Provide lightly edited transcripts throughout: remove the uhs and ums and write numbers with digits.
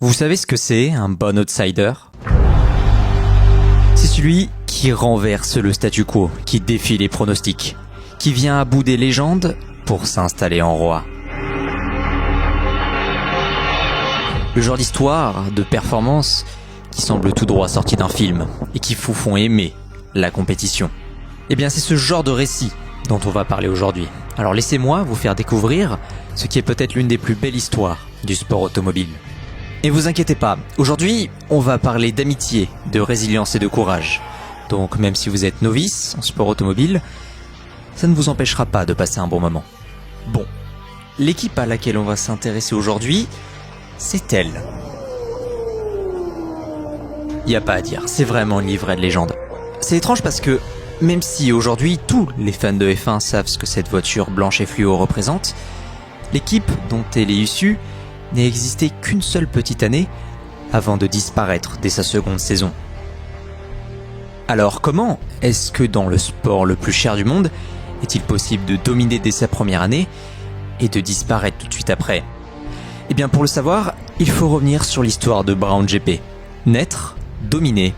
Vous savez ce que c'est, un bon outsider? C'est celui qui renverse le statu quo, qui défie les pronostics, qui vient à bout des légendes pour s'installer en roi. Le genre d'histoire, de performance, qui semble tout droit sorti d'un film et qui vous font aimer la compétition. Eh bien, c'est ce genre de récit dont on va parler aujourd'hui. Alors laissez-moi vous faire découvrir ce qui est peut-être l'une des plus belles histoires du sport automobile. Et vous inquiétez pas, aujourd'hui, on va parler d'amitié, de résilience et de courage. Donc même si vous êtes novice en sport automobile, ça ne vous empêchera pas de passer un bon moment. Bon, l'équipe à laquelle on va s'intéresser aujourd'hui, c'est elle. Y a pas à dire, c'est vraiment une livrée de légende. C'est étrange parce que, même si aujourd'hui tous les fans de F1 savent ce que cette voiture blanche et fluo représente, l'équipe dont elle est issue n'a existé qu'une seule petite année avant de disparaître dès sa seconde saison. Alors comment est-ce que dans le sport le plus cher du monde, est-il possible de dominer dès sa première année et de disparaître tout de suite après? Eh bien pour le savoir, il faut revenir sur l'histoire de Brown GP. Naître, dominer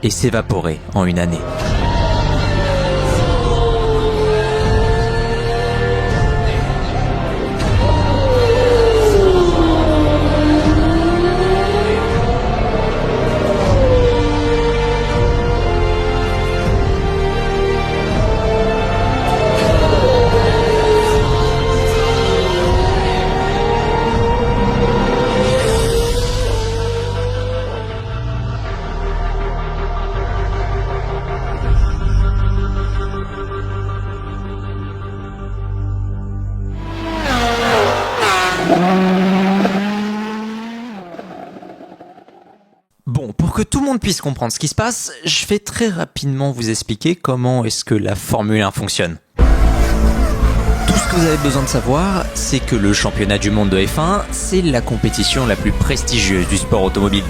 et s'évaporer en une année. Bon, pour que tout le monde puisse comprendre ce qui se passe, je vais très rapidement vous expliquer comment est-ce que la Formule 1 fonctionne. Tout ce que vous avez besoin de savoir, c'est que le championnat du monde de F1, c'est la compétition la plus prestigieuse du sport automobile.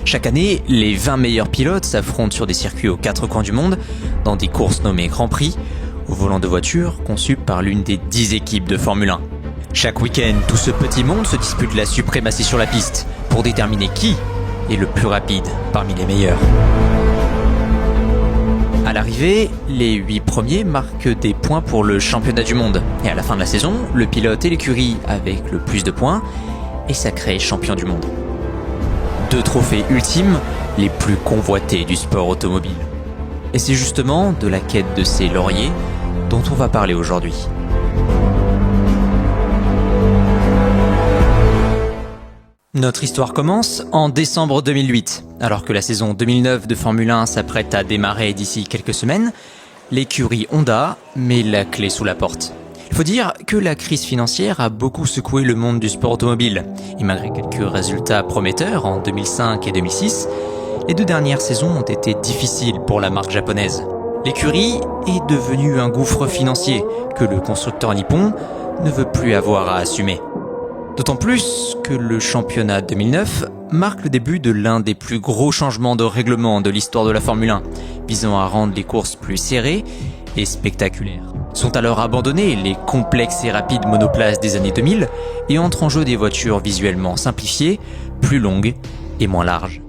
Chaque année, les 20 meilleurs pilotes s'affrontent sur des circuits aux 4 coins du monde, dans des courses nommées Grand Prix, au volant de voitures conçues par l'une des 10 équipes de Formule 1. Chaque week-end, tout ce petit monde se dispute la suprématie sur la piste, pour déterminer qui est le plus rapide parmi les meilleurs. À l'arrivée, les 8 premiers marquent des points pour le championnat du monde. Et à la fin de la saison, le pilote et l'écurie avec le plus de points est sacré champion du monde. 2 trophées ultimes, les plus convoités du sport automobile. Et c'est justement de la quête de ces lauriers dont on va parler aujourd'hui. Notre histoire commence en décembre 2008. Alors que la saison 2009 de Formule 1 s'apprête à démarrer d'ici quelques semaines, l'écurie Honda met la clé sous la porte. Il faut dire que la crise financière a beaucoup secoué le monde du sport automobile. Et malgré quelques résultats prometteurs en 2005 et 2006, les 2 dernières saisons ont été difficiles pour la marque japonaise. L'écurie est devenue un gouffre financier que le constructeur nippon ne veut plus avoir à assumer. D'autant plus que le championnat 2009 marque le début de l'un des plus gros changements de règlement de l'histoire de la Formule 1, visant à rendre les courses plus serrées et spectaculaires. Sont alors abandonnés les complexes et rapides monoplaces des années 2000 et entrent en jeu des voitures visuellement simplifiées, plus longues et moins larges.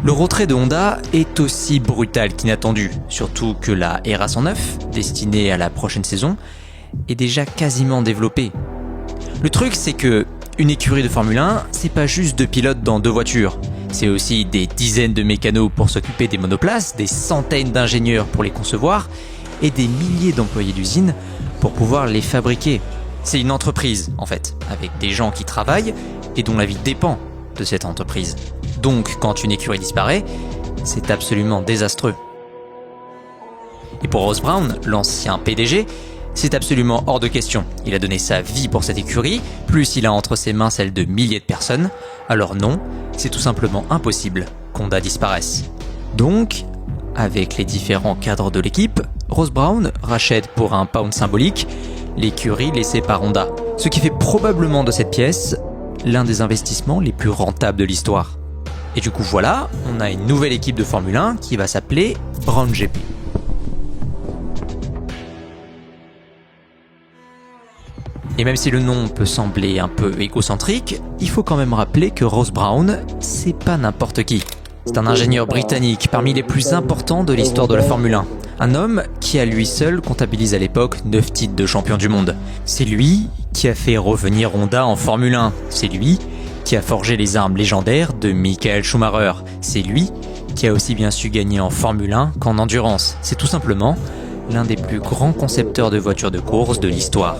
Le retrait de Honda est aussi brutal qu'inattendu, surtout que la RA109, destinée à la prochaine saison, est déjà quasiment développée. Le truc, c'est que une écurie de Formule 1, c'est pas juste 2 pilotes dans 2 voitures. C'est aussi des dizaines de mécanos pour s'occuper des monoplaces, des centaines d'ingénieurs pour les concevoir et des milliers d'employés d'usine pour pouvoir les fabriquer. C'est une entreprise, en fait, avec des gens qui travaillent et dont la vie dépend de cette entreprise. Donc, quand une écurie disparaît, c'est absolument désastreux. Et pour Ross Brawn, l'ancien PDG, c'est absolument hors de question. Il a donné sa vie pour cette écurie, plus il a entre ses mains celle de milliers de personnes. Alors non, c'est tout simplement impossible qu'Honda disparaisse. Donc, avec les différents cadres de l'équipe, Ross Brawn rachète pour un pound symbolique l'écurie laissée par Honda. Ce qui fait probablement de cette pièce l'un des investissements les plus rentables de l'histoire. Et du coup voilà, on a une nouvelle équipe de Formule 1 qui va s'appeler Brown GP. Et même si le nom peut sembler un peu égocentrique, il faut quand même rappeler que Ross Brawn, c'est pas n'importe qui. C'est un ingénieur britannique parmi les plus importants de l'histoire de la Formule 1. Un homme qui à lui seul comptabilise à l'époque 9 titres de champion du monde. C'est lui qui a fait revenir Honda en Formule 1. C'est lui qui a forgé les armes légendaires de Michael Schumacher. C'est lui qui a aussi bien su gagner en Formule 1 qu'en endurance. C'est tout simplement l'un des plus grands concepteurs de voitures de course de l'histoire.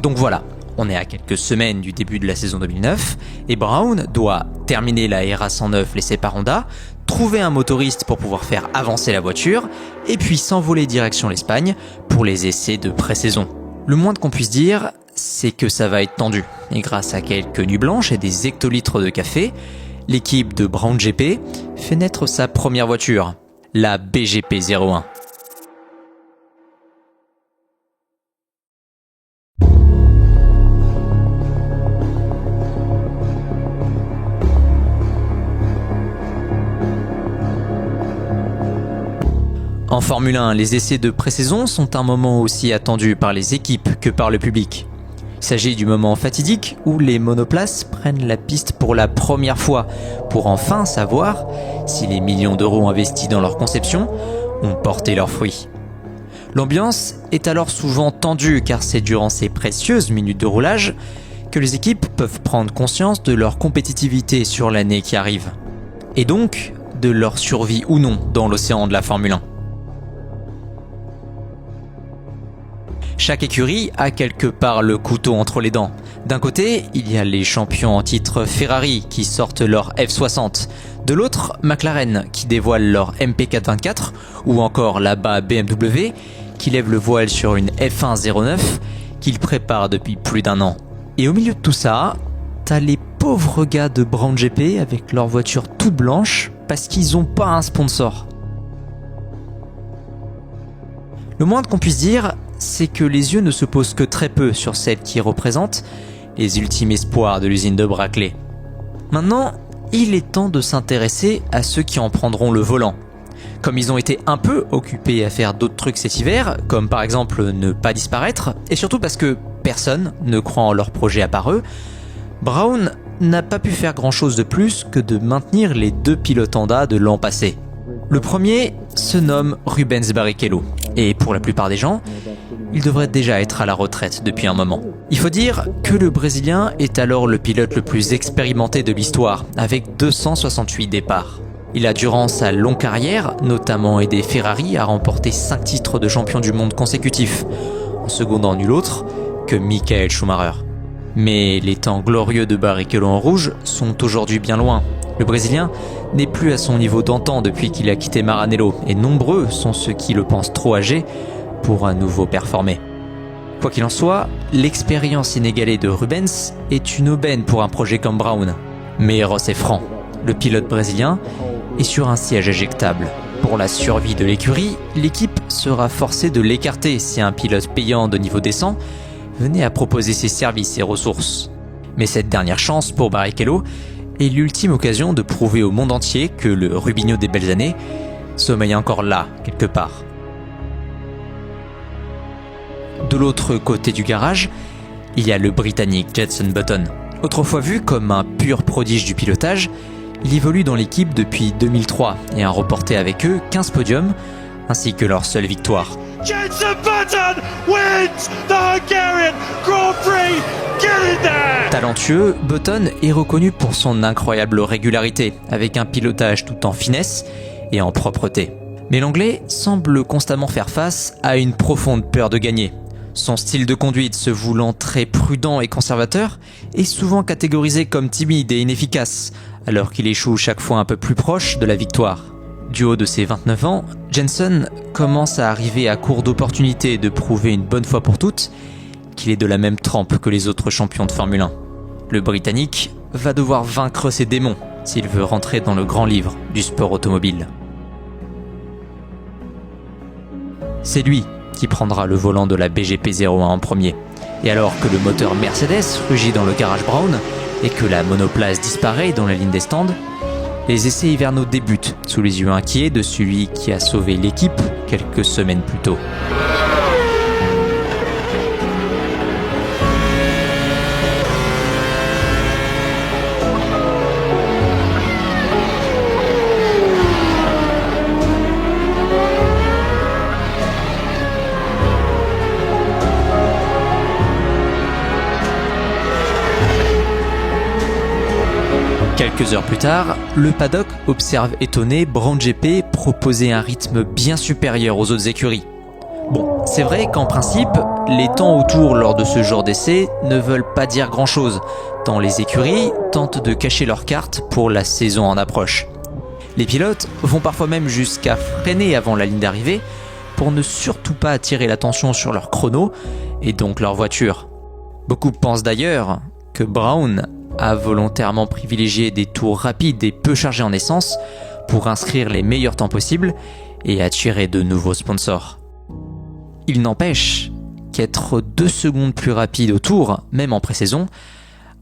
Donc voilà, on est à quelques semaines du début de la saison 2009 et Brawn doit terminer la RA 109 laissée par Honda, trouver un motoriste pour pouvoir faire avancer la voiture et puis s'envoler direction l'Espagne pour les essais de pré-saison. Le moins qu'on puisse dire, c'est que ça va être tendu. Et grâce à quelques nuits blanches et des hectolitres de café, l'équipe de Brown GP fait naître sa première voiture, la BGP 01. En Formule 1, les essais de pré-saison sont un moment aussi attendu par les équipes que par le public. Il s'agit du moment fatidique où les monoplaces prennent la piste pour la première fois pour enfin savoir si les millions d'euros investis dans leur conception ont porté leurs fruits. L'ambiance est alors souvent tendue car c'est durant ces précieuses minutes de roulage que les équipes peuvent prendre conscience de leur compétitivité sur l'année qui arrive. Et donc de leur survie ou non dans l'océan de la Formule 1. Chaque écurie a quelque part le couteau entre les dents. D'un côté, il y a les champions en titre Ferrari qui sortent leur F60. De l'autre, McLaren qui dévoile leur MP424 ou encore là-bas BMW qui lève le voile sur une F109 qu'ils préparent depuis plus d'1 an. Et au milieu de tout ça, t'as les pauvres gars de Brown GP avec leur voiture toute blanche parce qu'ils ont pas un sponsor. Le moins qu'on puisse dire, c'est que les yeux ne se posent que très peu sur celle qui représente les ultimes espoirs de l'usine de Brackley. Maintenant, il est temps de s'intéresser à ceux qui en prendront le volant. Comme ils ont été un peu occupés à faire d'autres trucs cet hiver, comme par exemple ne pas disparaître, et surtout parce que personne ne croit en leur projet à part eux, Brawn n'a pas pu faire grand chose de plus que de maintenir les 2 pilotes Honda de l'an passé. Le premier se nomme Rubens Barrichello, et pour la plupart des gens, il devrait déjà être à la retraite depuis un moment. Il faut dire que le Brésilien est alors le pilote le plus expérimenté de l'histoire, avec 268 départs. Il a durant sa longue carrière, notamment aidé Ferrari à remporter 5 titres de champion du monde consécutifs, en secondant nul autre que Michael Schumacher. Mais les temps glorieux de Barrichello en rouge sont aujourd'hui bien loin. Le Brésilien n'est plus à son niveau d'antan depuis qu'il a quitté Maranello, et nombreux sont ceux qui le pensent trop âgé pour à nouveau performer. Quoi qu'il en soit, l'expérience inégalée de Rubens est une aubaine pour un projet comme Brawn. Mais Ross est franc, le pilote brésilien est sur un siège éjectable. Pour la survie de l'écurie, l'équipe sera forcée de l'écarter si un pilote payant de niveau décent venait à proposer ses services et ressources. Mais cette dernière chance pour Barrichello est l'ultime occasion de prouver au monde entier que le Rubinho des belles années sommeille encore là, quelque part. De l'autre côté du garage, il y a le Britannique Jenson Button. Autrefois vu comme un pur prodige du pilotage, il évolue dans l'équipe depuis 2003 et a remporté avec eux 15 podiums ainsi que leur seule victoire. Jenson Button wins the Hungarian Grand Prix. Get in there! Talentueux, Button est reconnu pour son incroyable régularité, avec un pilotage tout en finesse et en propreté. Mais l'Anglais semble constamment faire face à une profonde peur de gagner. Son style de conduite, se voulant très prudent et conservateur, est souvent catégorisé comme timide et inefficace, alors qu'il échoue chaque fois un peu plus proche de la victoire. Du haut de ses 29 ans, Jenson commence à arriver à court d'opportunités de prouver une bonne fois pour toutes qu'il est de la même trempe que les autres champions de Formule 1. Le Britannique va devoir vaincre ses démons s'il veut rentrer dans le grand livre du sport automobile. C'est lui qui prendra le volant de la BGP 01 en premier. Et alors que le moteur Mercedes rugit dans le garage Brawn et que la monoplace disparaît dans la ligne des stands, les essais hivernaux débutent sous les yeux inquiets de celui qui a sauvé l'équipe quelques semaines plus tôt. Quelques heures plus tard, le paddock observe étonné Brown GP proposer un rythme bien supérieur aux autres écuries. Bon, c'est vrai qu'en principe, les temps autour lors de ce genre d'essai ne veulent pas dire grand-chose, tant les écuries tentent de cacher leurs cartes pour la saison en approche. Les pilotes vont parfois même jusqu'à freiner avant la ligne d'arrivée pour ne surtout pas attirer l'attention sur leur chrono et donc leur voiture. Beaucoup pensent d'ailleurs que Brown a volontairement privilégié des tours rapides et peu chargés en essence pour inscrire les meilleurs temps possibles et attirer de nouveaux sponsors. Il n'empêche qu'être 2 secondes plus rapide au tour, même en pré-saison,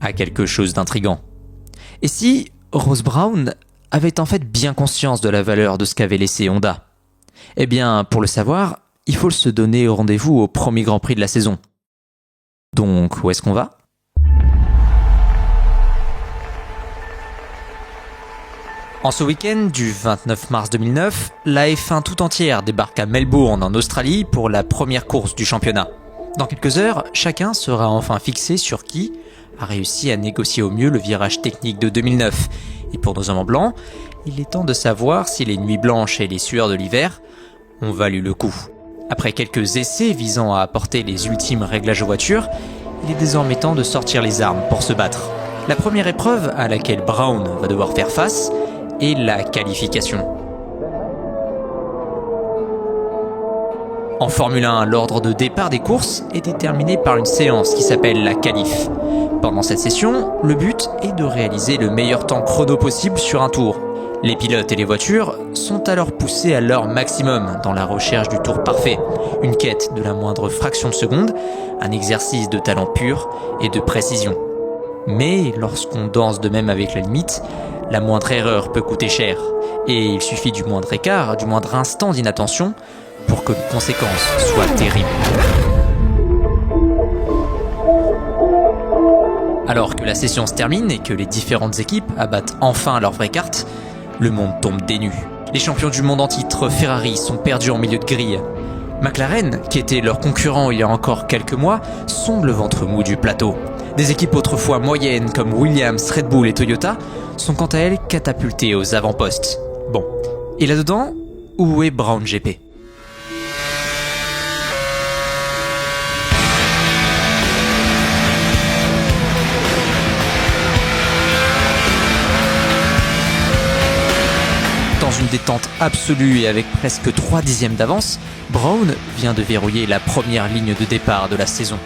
a quelque chose d'intriguant. Et si Ross Brawn avait en fait bien conscience de la valeur de ce qu'avait laissé Honda? Eh bien, pour le savoir, il faut se donner rendez-vous au premier Grand Prix de la saison. Donc, où est-ce qu'on va ? En ce week-end du 29 mars 2009, la F1 tout entière débarque à Melbourne en Australie pour la première course du championnat. Dans quelques heures, chacun sera enfin fixé sur qui a réussi à négocier au mieux le virage technique de 2009. Et pour nos hommes en blanc, il est temps de savoir si les nuits blanches et les sueurs de l'hiver ont valu le coup. Après quelques essais visant à apporter les ultimes réglages aux voitures, il est désormais temps de sortir les armes pour se battre. La première épreuve à laquelle Brown va devoir faire face est la qualification. En Formule 1, l'ordre de départ des courses est déterminé par une séance qui s'appelle la qualif. Pendant cette session, le but est de réaliser le meilleur temps chrono possible sur un tour. Les pilotes et les voitures sont alors poussés à leur maximum dans la recherche du tour parfait, une quête de la moindre fraction de seconde, un exercice de talent pur et de précision. Mais lorsqu'on danse de même avec la limite, la moindre erreur peut coûter cher, et il suffit du moindre écart, du moindre instant d'inattention pour que les conséquences soient terribles. Alors que la session se termine et que les différentes équipes abattent enfin leur vraie carte, le monde tombe des nues. Les champions du monde en titre Ferrari sont perdus en milieu de grille. McLaren, qui était leur concurrent il y a encore quelques mois, sonde le ventre mou du plateau. Des équipes autrefois moyennes comme Williams, Red Bull et Toyota sont quant à elles catapultées aux avant-postes. Bon, et là-dedans, où est Brown GP ? Dans une détente absolue et avec presque 3 dixièmes d'avance, Brown vient de verrouiller la première ligne de départ de la saison.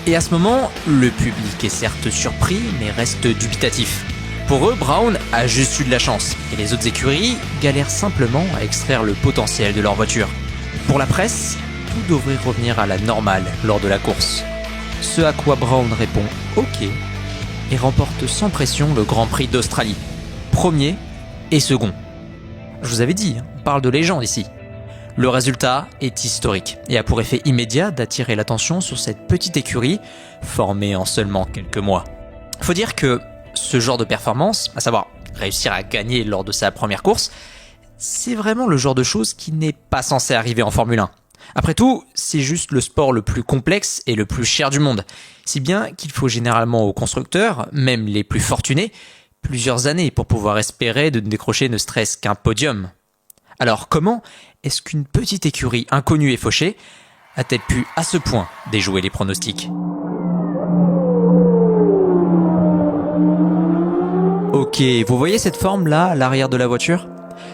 Et à ce moment, le public est certes surpris, mais reste dubitatif. Pour eux, Brown a juste eu de la chance, et les autres écuries galèrent simplement à extraire le potentiel de leur voiture. Pour la presse, tout devrait revenir à la normale lors de la course. Ce à quoi Brown répond « OK » et remporte sans pression le Grand Prix d'Australie, premier et second. Je vous avais dit, on parle de légende ici. Le résultat est historique et a pour effet immédiat d'attirer l'attention sur cette petite écurie formée en seulement quelques mois. Faut dire que ce genre de performance, à savoir réussir à gagner lors de sa première course, c'est vraiment le genre de chose qui n'est pas censé arriver en Formule 1. Après tout, c'est juste le sport le plus complexe et le plus cher du monde, si bien qu'il faut généralement aux constructeurs, même les plus fortunés, plusieurs années pour pouvoir espérer de décrocher ne serait-ce qu'un podium. Alors comment est-ce qu'une petite écurie inconnue et fauchée a-t-elle pu à ce point déjouer les pronostics ? Ok, vous voyez cette forme là à l'arrière de la voiture ?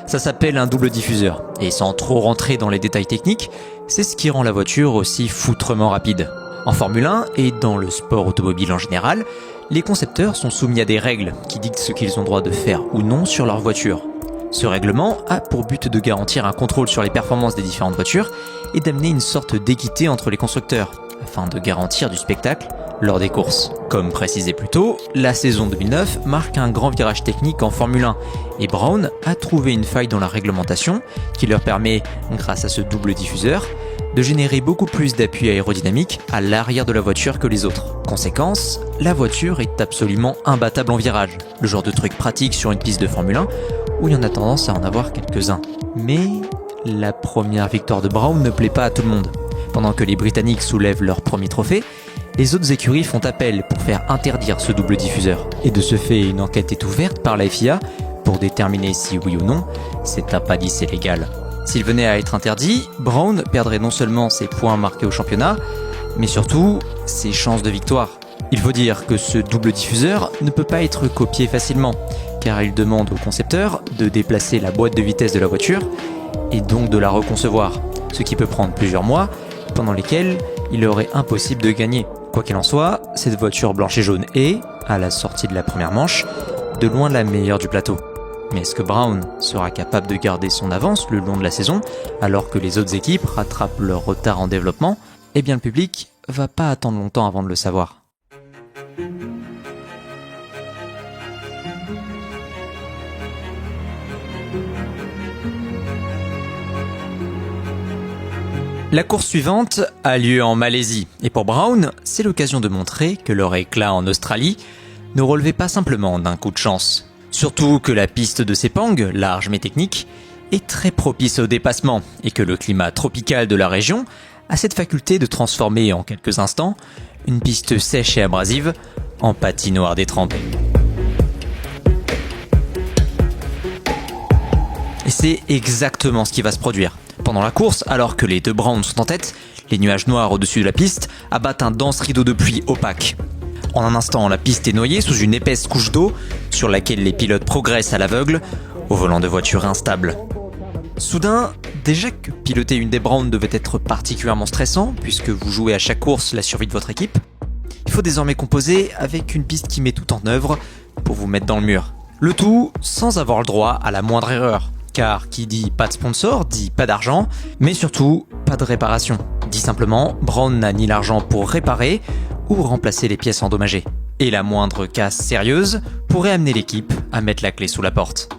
Ça s'appelle un double diffuseur, et sans trop rentrer dans les détails techniques, c'est ce qui rend la voiture aussi foutrement rapide. En Formule 1 et dans le sport automobile en général, les concepteurs sont soumis à des règles qui dictent ce qu'ils ont droit de faire ou non sur leur voiture. Ce règlement a pour but de garantir un contrôle sur les performances des différentes voitures et d'amener une sorte d'équité entre les constructeurs, afin de garantir du spectacle lors des courses. Comme précisé plus tôt, la saison 2009 marque un grand virage technique en Formule 1 et Brown a trouvé une faille dans la réglementation qui leur permet, grâce à ce double diffuseur, de générer beaucoup plus d'appui aérodynamique à l'arrière de la voiture que les autres. Conséquence, la voiture est absolument imbattable en virage, le genre de truc pratique sur une piste de Formule 1 où il y en a tendance à en avoir quelques-uns. Mais la première victoire de Brown ne plaît pas à tout le monde. Pendant que les Britanniques soulèvent leur premier trophée, les autres écuries font appel pour faire interdire ce double diffuseur. Et de ce fait, une enquête est ouverte par la FIA pour déterminer si oui ou non cet appendice est légal. S'il venait à être interdit, Brown perdrait non seulement ses points marqués au championnat, mais surtout ses chances de victoire. Il faut dire que ce double diffuseur ne peut pas être copié facilement, car il demande au concepteur de déplacer la boîte de vitesse de la voiture et donc de la reconcevoir, ce qui peut prendre plusieurs mois, pendant lesquels il aurait impossible de gagner. Quoi qu'il en soit, cette voiture blanche et jaune est, à la sortie de la première manche, de loin la meilleure du plateau. Mais est-ce que Brown sera capable de garder son avance le long de la saison, alors que les autres équipes rattrapent leur retard en développement ? Eh bien le public va pas attendre longtemps avant de le savoir. La course suivante a lieu en Malaisie, et pour Brown, c'est l'occasion de montrer que leur éclat en Australie ne relevait pas simplement d'un coup de chance. Surtout que la piste de Sepang, large mais technique, est très propice au dépassement, et que le climat tropical de la région a cette faculté de transformer en quelques instants une piste sèche et abrasive en patinoire détrempée. Et c'est exactement ce qui va se produire. Pendant la course, alors que les deux Browns sont en tête, les nuages noirs au-dessus de la piste abattent un dense rideau de pluie opaque. En un instant, la piste est noyée sous une épaisse couche d'eau sur laquelle les pilotes progressent à l'aveugle au volant de voitures instables. Soudain, déjà que piloter une des Browns devait être particulièrement stressant puisque vous jouez à chaque course la survie de votre équipe, il faut désormais composer avec une piste qui met tout en œuvre pour vous mettre dans le mur. Le tout sans avoir le droit à la moindre erreur. Car qui dit pas de sponsor dit pas d'argent, mais surtout pas de réparation. Dit simplement, Brown n'a ni l'argent pour réparer ou remplacer les pièces endommagées. Et la moindre casse sérieuse pourrait amener l'équipe à mettre la clé sous la porte.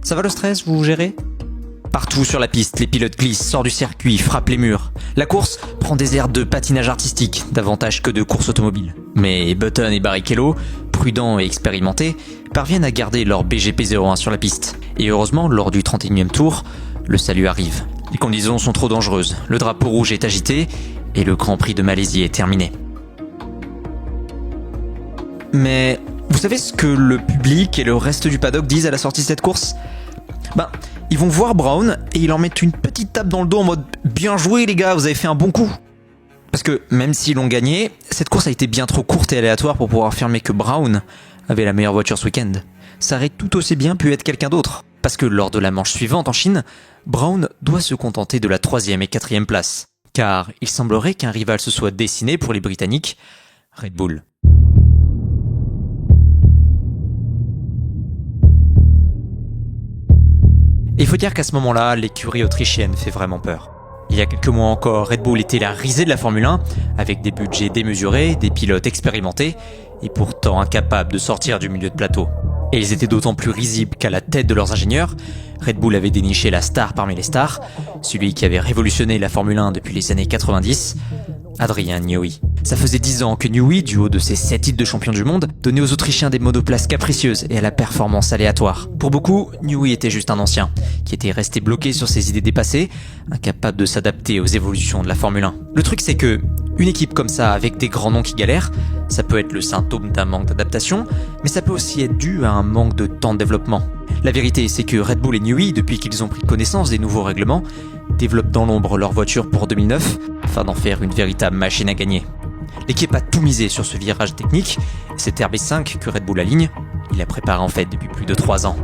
Ça va le stress, vous gérez ? Partout sur la piste, les pilotes glissent, sortent du circuit, frappent les murs. La course prend des airs de patinage artistique, davantage que de course automobile. Mais Button et Barrichello, prudents et expérimentés, parviennent à garder leur BGP 01 sur la piste. Et heureusement, lors du 31e tour, le salut arrive. Les conditions sont trop dangereuses, le drapeau rouge est agité et le Grand Prix de Malaisie est terminé. Mais vous savez ce que le public et le reste du paddock disent à la sortie de cette course ? Ils vont voir Brown et ils leur mettent une petite tape dans le dos en mode « Bien joué les gars, vous avez fait un bon coup !» Parce que même s'ils l'ont gagné, cette course a été bien trop courte et aléatoire pour pouvoir affirmer que Brown avait la meilleure voiture ce week-end. Ça aurait tout aussi bien pu être quelqu'un d'autre. Parce que lors de la manche suivante en Chine, Brown doit se contenter de la 3e et 4e place. Car il semblerait qu'un rival se soit dessiné pour les Britanniques, Red Bull. Et il faut dire qu'à ce moment-là, l'écurie autrichienne fait vraiment peur. Il y a quelques mois encore, Red Bull était la risée de la Formule 1, avec des budgets démesurés, des pilotes expérimentés, et pourtant incapables de sortir du milieu de plateau. Et ils étaient d'autant plus risibles qu'à la tête de leurs ingénieurs, Red Bull avait déniché la star parmi les stars, celui qui avait révolutionné la Formule 1 depuis les années 90, Adrian Newey. Ça faisait 10 ans que Newey, du haut de ses 7 titres de champion du monde, donnait aux Autrichiens des monoplaces capricieuses et à la performance aléatoire. Pour beaucoup, Newey était juste un ancien, qui était resté bloqué sur ses idées dépassées, incapable de s'adapter aux évolutions de la Formule 1. Le truc c'est que, une équipe comme ça, avec des grands noms qui galèrent, ça peut être le symptôme d'un manque d'adaptation, mais ça peut aussi être dû à un manque de temps de développement. La vérité, c'est que Red Bull et Newey, depuis qu'ils ont pris connaissance des nouveaux règlements, développent dans l'ombre leur voiture pour 2009, afin d'en faire une véritable machine à gagner. L'équipe a tout misé sur ce virage technique, et cet RB5 que Red Bull aligne, il l'a préparé en fait depuis plus de 3 ans.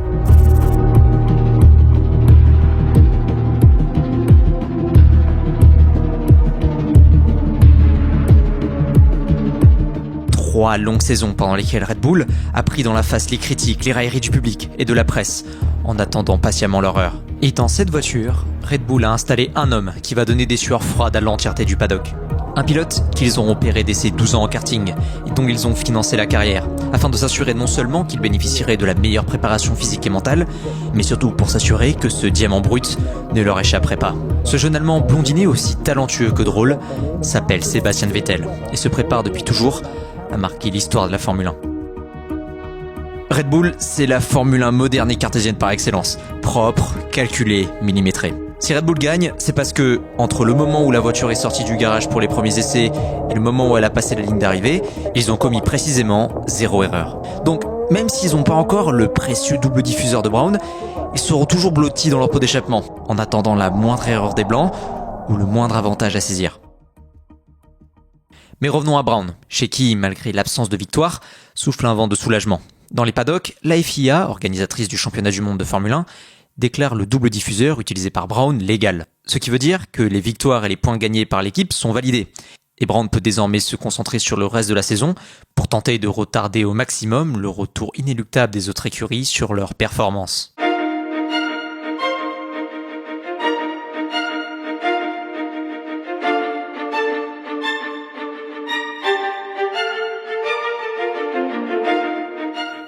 Trois longues saisons pendant lesquelles Red Bull a pris dans la face les critiques, les railleries du public et de la presse, en attendant patiemment leur heure. Et dans cette voiture, Red Bull a installé un homme qui va donner des sueurs froides à l'entièreté du paddock. Un pilote qu'ils ont repéré dès ses 12 ans en karting et dont ils ont financé la carrière, afin de s'assurer non seulement qu'il bénéficierait de la meilleure préparation physique et mentale, mais surtout pour s'assurer que ce diamant brut ne leur échapperait pas. Ce jeune Allemand blondiné aussi talentueux que drôle s'appelle Sebastian Vettel et se prépare depuis toujours à marquer l'histoire de la Formule 1. Red Bull, c'est la Formule 1 moderne et cartésienne par excellence, propre, calculée, millimétrée. Si Red Bull gagne, c'est parce que, entre le moment où la voiture est sortie du garage pour les premiers essais et le moment où elle a passé la ligne d'arrivée, ils ont commis précisément 0 erreur. Donc, même s'ils n'ont pas encore le précieux double diffuseur de Brown, ils seront toujours blottis dans leur pot d'échappement, en attendant la moindre erreur des Blancs ou le moindre avantage à saisir. Mais revenons à Brown, chez qui, malgré l'absence de victoire, souffle un vent de soulagement. Dans les paddocks, la FIA, organisatrice du championnat du monde de Formule 1, déclare le double diffuseur utilisé par Brown légal. Ce qui veut dire que les victoires et les points gagnés par l'équipe sont validés. Et Brown peut désormais se concentrer sur le reste de la saison pour tenter de retarder au maximum le retour inéluctable des autres écuries sur leur performance.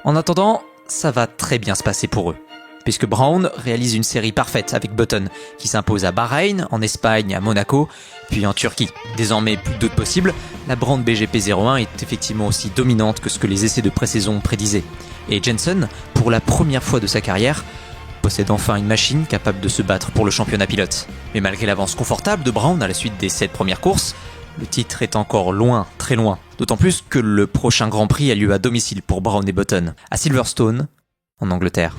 En attendant, ça va très bien se passer pour eux, puisque Brown réalise une série parfaite avec Button, qui s'impose à Bahreïn, en Espagne, à Monaco, puis en Turquie. Désormais plus de doute possible, la Brand BGP 01 est effectivement aussi dominante que ce que les essais de pré-saison prédisaient. Et Jenson, pour la première fois de sa carrière, possède enfin une machine capable de se battre pour le championnat pilote. Mais malgré l'avance confortable de Brown à la suite des 7 premières courses, le titre est encore loin, très loin. D'autant plus que le prochain Grand Prix a lieu à domicile pour Brown et Button, à Silverstone, en Angleterre.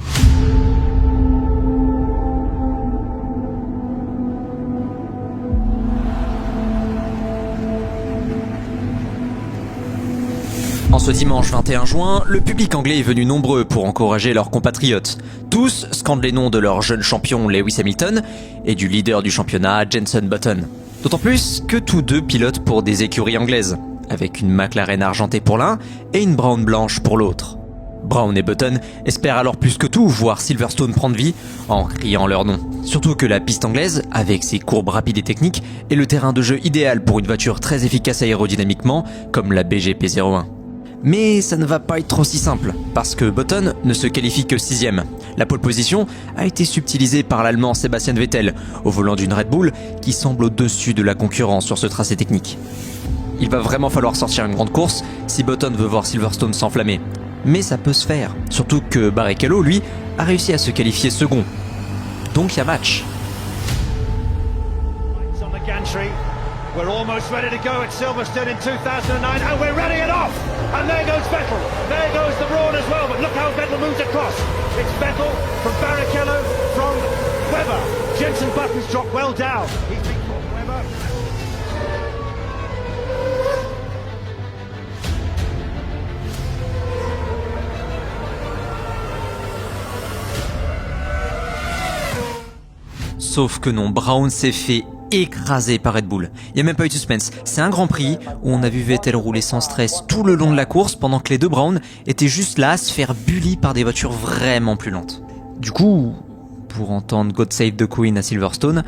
En ce dimanche 21 juin, le public anglais est venu nombreux pour encourager leurs compatriotes. Tous scandent les noms de leur jeune champion Lewis Hamilton et du leader du championnat Jenson Button. D'autant plus que tous deux pilotent pour des écuries anglaises, avec une McLaren argentée pour l'un et une Brown blanche pour l'autre. Brown et Button espèrent alors plus que tout voir Silverstone prendre vie en criant leur nom. Surtout que la piste anglaise, avec ses courbes rapides et techniques, est le terrain de jeu idéal pour une voiture très efficace aérodynamiquement comme la BGP 01. Mais ça ne va pas être aussi simple, parce que Button ne se qualifie que 6ème. La pole position a été subtilisée par l'Allemand Sebastian Vettel, au volant d'une Red Bull qui semble au-dessus de la concurrence sur ce tracé technique. Il va vraiment falloir sortir une grande course si Button veut voir Silverstone s'enflammer. Mais ça peut se faire, surtout que Barrichello, lui, a réussi à se qualifier second. Donc il y a match. We're almost ready to go at Silverstone in 2009, and we're ready it off! And there goes Vettel, there goes the Brawn as well, but look how Vettel moves across. It's Vettel from Barrichello, from Webber. Jenson Button's dropped well down. He's been caught Webber. Sauf que non, Brown s'est fait écrasé par Red Bull. Il n'y a même pas eu de suspense. C'est un Grand Prix où on a vu Vettel rouler sans stress tout le long de la course pendant que les deux Brown étaient juste là à se faire bully par des voitures vraiment plus lentes. Du coup, pour entendre God Save the Queen à Silverstone,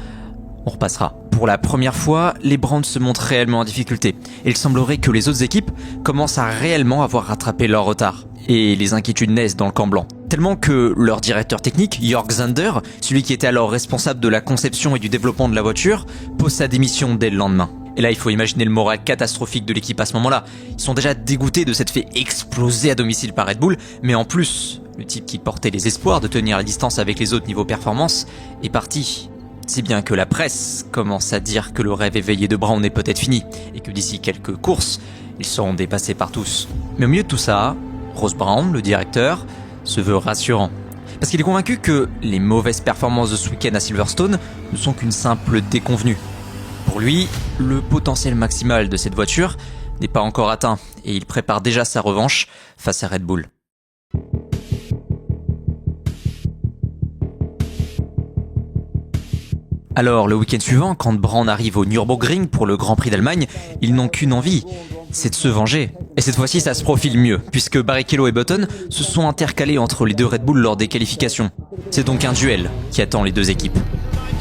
on repassera. Pour la première fois, les Browns se montrent réellement en difficulté. Et il semblerait que les autres équipes commencent à réellement avoir rattrapé leur retard. Et les inquiétudes naissent dans le camp blanc. Tellement que leur directeur technique, Jörg Zander, celui qui était alors responsable de la conception et du développement de la voiture, pose sa démission dès le lendemain. Et là, il faut imaginer le moral catastrophique de l'équipe à ce moment-là. Ils sont déjà dégoûtés de s'être fait exploser à domicile par Red Bull, mais en plus, le type qui portait les espoirs de tenir la distance avec les autres niveau performance est parti. Si bien que la presse commence à dire que le rêve éveillé de Brown est peut-être fini, et que d'ici quelques courses, ils seront dépassés par tous. Mais au milieu de tout ça, Ross Brawn, le directeur, se veut rassurant. Parce qu'il est convaincu que les mauvaises performances de ce week-end à Silverstone ne sont qu'une simple déconvenue. Pour lui, le potentiel maximal de cette voiture n'est pas encore atteint et il prépare déjà sa revanche face à Red Bull. Alors, le week-end suivant, quand Brown arrive au Nürburgring pour le Grand Prix d'Allemagne, ils n'ont qu'une envie, c'est de se venger. Et cette fois-ci, ça se profile mieux, puisque Barrichello et Button se sont intercalés entre les deux Red Bull lors des qualifications. C'est donc un duel qui attend les deux équipes.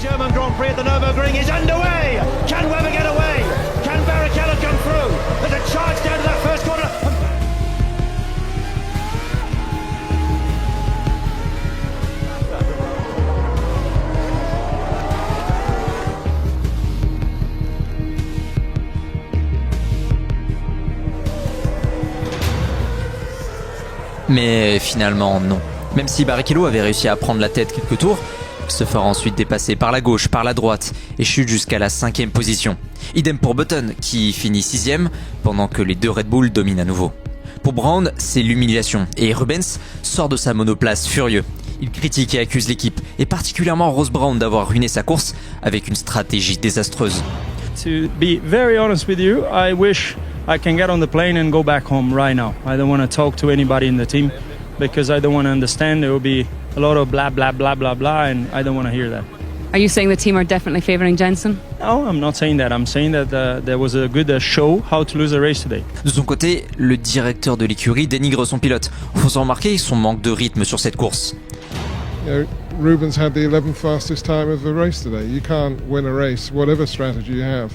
German Grand Prix at the Nürburgring is underway. Can Webber get away? Can Barrichello Mais finalement non. Même si Barrichello avait réussi à prendre la tête quelques tours, il se fera ensuite dépasser par la gauche, par la droite et chute jusqu'à la 5e position. Idem pour Button qui finit 6e pendant que les deux Red Bull dominent à nouveau. Pour Brown, c'est l'humiliation et Rubens sort de sa monoplace furieux. Il critique et accuse l'équipe, et particulièrement Ross Brawn d'avoir ruiné sa course avec une stratégie désastreuse. To be very honest with you, I wish I can get on the plane and go back home right now. I don't want to talk to anybody in the team because I don't want to understand. There will be a lot of blah blah blah blah blah and I don't want to hear that. Are you saying the team are definitely favouring Jensen? No, I'm not saying that. I'm saying that there was a good show how to lose a race today. De son côté, le directeur de l'écurie dénigre son pilote, en faisant remarquer son manque de rythme sur cette course. You know, Rubens had the 11th fastest time of the race today. You can't win a race, whatever strategy you have,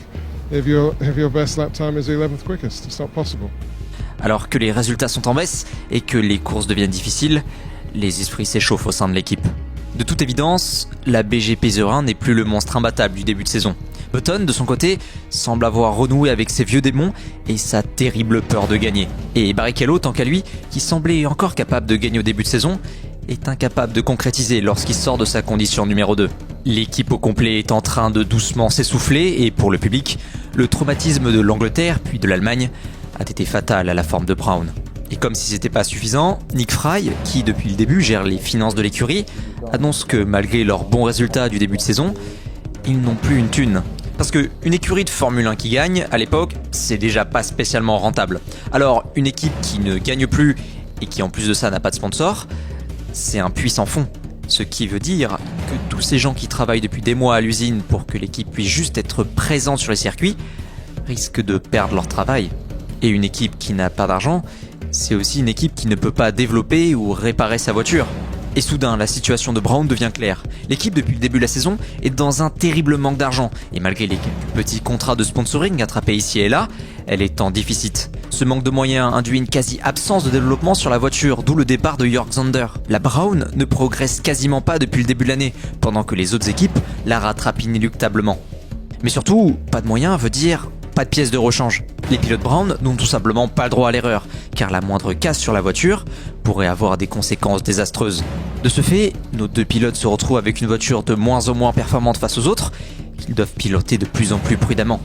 if your best lap time is the 11th quickest. It's not possible. Alors que les résultats sont en baisse et que les courses deviennent difficiles, les esprits s'échauffent au sein de l'équipe. De toute évidence, la BGP 01 n'est plus le monstre imbattable du début de saison. Button, de son côté, semble avoir renoué avec ses vieux démons et sa terrible peur de gagner. Et Barrichello, tant qu'à lui, qui semblait encore capable de gagner au début de saison, est incapable de concrétiser lorsqu'il sort de sa condition numéro 2. L'équipe au complet est en train de doucement s'essouffler et pour le public, le traumatisme de l'Angleterre puis de l'Allemagne a été fatal à la forme de Brown. Et comme si c'était pas suffisant, Nick Fry, qui depuis le début gère les finances de l'écurie, annonce que malgré leurs bons résultats du début de saison, ils n'ont plus une thune. Parce qu'une écurie de Formule 1 qui gagne, à l'époque, c'est déjà pas spécialement rentable. Alors une équipe qui ne gagne plus et qui en plus de ça n'a pas de sponsor, c'est un puits sans fond. Ce qui veut dire que tous ces gens qui travaillent depuis des mois à l'usine pour que l'équipe puisse juste être présente sur les circuits risquent de perdre leur travail. Et une équipe qui n'a pas d'argent, c'est aussi une équipe qui ne peut pas développer ou réparer sa voiture. Et soudain, la situation de Brown devient claire. L'équipe, depuis le début de la saison, est dans un terrible manque d'argent. Et malgré les quelques petits contrats de sponsoring attrapés ici et là, elle est en déficit. Ce manque de moyens induit une quasi-absence de développement sur la voiture, d'où le départ de Jörg Zander. La Brown ne progresse quasiment pas depuis le début de l'année, pendant que les autres équipes la rattrapent inéluctablement. Mais surtout, pas de moyens veut dire pas de pièces de rechange. Les pilotes Brown n'ont tout simplement pas le droit à l'erreur, car la moindre casse sur la voiture pourrait avoir des conséquences désastreuses. De ce fait, nos deux pilotes se retrouvent avec une voiture de moins en moins performante face aux autres, qu'ils doivent piloter de plus en plus prudemment.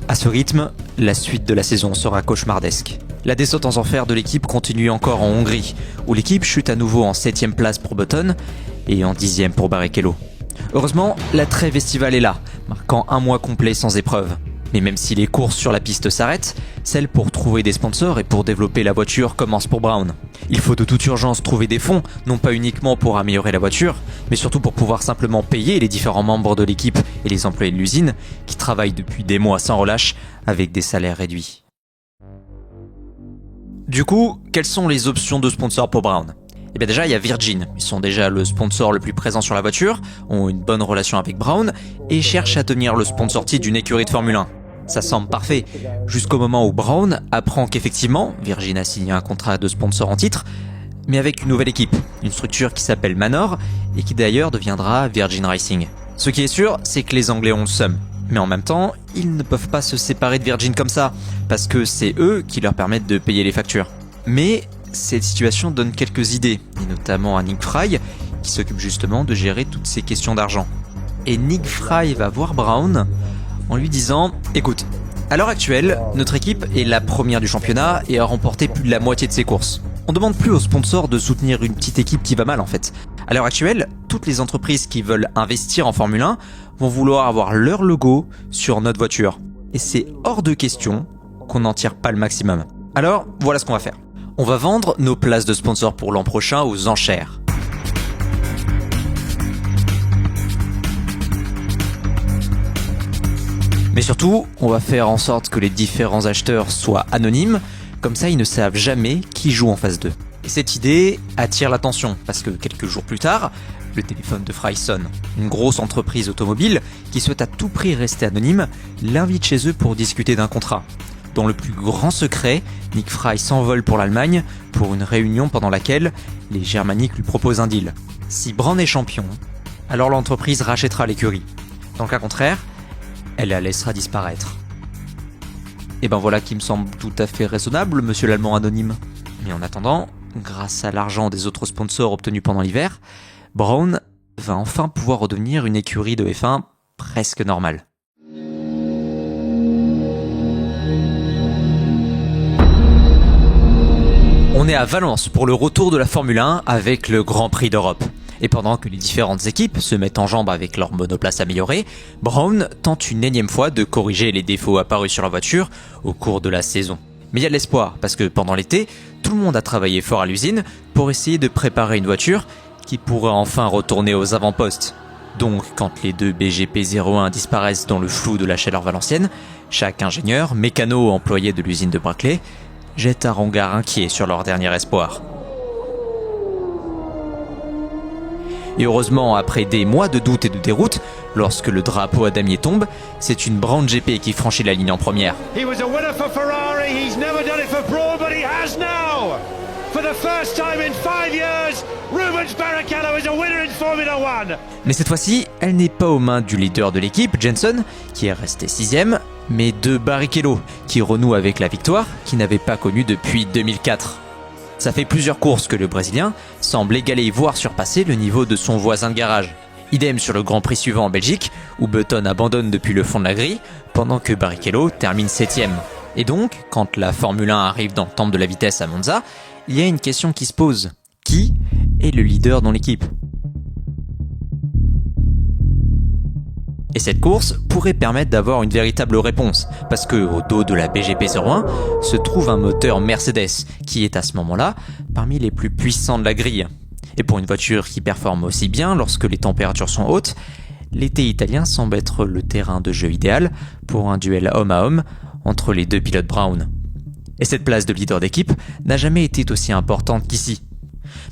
À ce rythme, la suite de la saison sera cauchemardesque. La descente en enfer de l'équipe continue encore en Hongrie, où l'équipe chute à nouveau en 7ème place pour Button et en 10ème pour Barrichello. Heureusement, la trêve estivale est là, marquant un mois complet sans épreuve. Mais même si les courses sur la piste s'arrêtent, celles pour trouver des sponsors et pour développer la voiture commencent pour Brown. Il faut de toute urgence trouver des fonds, non pas uniquement pour améliorer la voiture, mais surtout pour pouvoir simplement payer les différents membres de l'équipe et les employés de l'usine qui travaillent depuis des mois sans relâche avec des salaires réduits. Du coup, quelles sont les options de sponsors pour Brown ? Eh bien déjà, il y a Virgin. Ils sont déjà le sponsor le plus présent sur la voiture, ont une bonne relation avec Brown et cherchent à devenir le sponsor titre d'une écurie de Formule 1. Ça semble parfait, jusqu'au moment où Brown apprend qu'effectivement, Virgin a signé un contrat de sponsor en titre, mais avec une nouvelle équipe, une structure qui s'appelle Manor, et qui d'ailleurs deviendra Virgin Racing. Ce qui est sûr, c'est que les Anglais ont le seum. Mais en même temps, ils ne peuvent pas se séparer de Virgin comme ça, parce que c'est eux qui leur permettent de payer les factures. Mais cette situation donne quelques idées, et notamment à Nick Fry, qui s'occupe justement de gérer toutes ces questions d'argent. Et Nick Fry va voir Brown en lui disant « Écoute, à l'heure actuelle, notre équipe est la première du championnat et a remporté plus de la moitié de ses courses. On demande plus aux sponsors de soutenir une petite équipe qui va mal en fait. À l'heure actuelle, toutes les entreprises qui veulent investir en Formule 1 vont vouloir avoir leur logo sur notre voiture. Et c'est hors de question qu'on n'en tire pas le maximum. Alors, voilà ce qu'on va faire. On va vendre nos places de sponsors pour l'an prochain aux enchères. Mais surtout, on va faire en sorte que les différents acheteurs soient anonymes, comme ça ils ne savent jamais qui joue en face d'eux. Et cette idée attire l'attention, parce que quelques jours plus tard, le téléphone de Fry sonne. Une grosse entreprise automobile, qui souhaite à tout prix rester anonyme, l'invite chez eux pour discuter d'un contrat. Dans le plus grand secret, Nick Fry s'envole pour l'Allemagne pour une réunion pendant laquelle les Germaniques lui proposent un deal. Si Brown est champion, alors l'entreprise rachètera l'écurie. Dans le cas contraire, elle la laissera disparaître. Et ben voilà qui me semble tout à fait raisonnable, monsieur l'Allemand anonyme. Mais en attendant, grâce à l'argent des autres sponsors obtenus pendant l'hiver, Brown va enfin pouvoir redevenir une écurie de F1 presque normale. On est à Valence pour le retour de la Formule 1 avec le Grand Prix d'Europe. Et pendant que les différentes équipes se mettent en jambes avec leur monoplace améliorée, Brown tente une énième fois de corriger les défauts apparus sur la voiture au cours de la saison. Mais il y a de l'espoir, parce que pendant l'été, tout le monde a travaillé fort à l'usine pour essayer de préparer une voiture qui pourrait enfin retourner aux avant-postes. Donc, quand les deux BGP 01 disparaissent dans le flou de la chaleur valencienne, chaque ingénieur, mécano employé de l'usine de Brackley, jette un regard inquiet sur leur dernier espoir. Et heureusement, après des mois de doute et de déroute, lorsque le drapeau à damier tombe, c'est une Brown GP qui franchit la ligne en première. He was a winner for Ferrari, he's never done it for Brawn, but he has now! For the first time in 5 years, Rubens Barrichello is a winner in Formula One! Mais cette fois-ci, elle n'est pas aux mains du leader de l'équipe, Jenson, qui est resté 6ème, mais de Barrichello, qui renoue avec la victoire qu'il n'avait pas connue depuis 2004. Ça fait plusieurs courses que le Brésilien semble égaler voire surpasser le niveau de son voisin de garage. Idem sur le Grand Prix suivant en Belgique, où Button abandonne depuis le fond de la grille, pendant que Barrichello termine 7ème. Et donc, quand la Formule 1 arrive dans le temple de la vitesse à Monza, il y a une question qui se pose. Qui est le leader dans l'équipe ? Et cette course pourrait permettre d'avoir une véritable réponse, parce que au dos de la BGP 01 se trouve un moteur Mercedes, qui est à ce moment-là parmi les plus puissants de la grille. Et pour une voiture qui performe aussi bien lorsque les températures sont hautes, l'été italien semble être le terrain de jeu idéal pour un duel homme à homme entre les deux pilotes Brown. Et cette place de leader d'équipe n'a jamais été aussi importante qu'ici.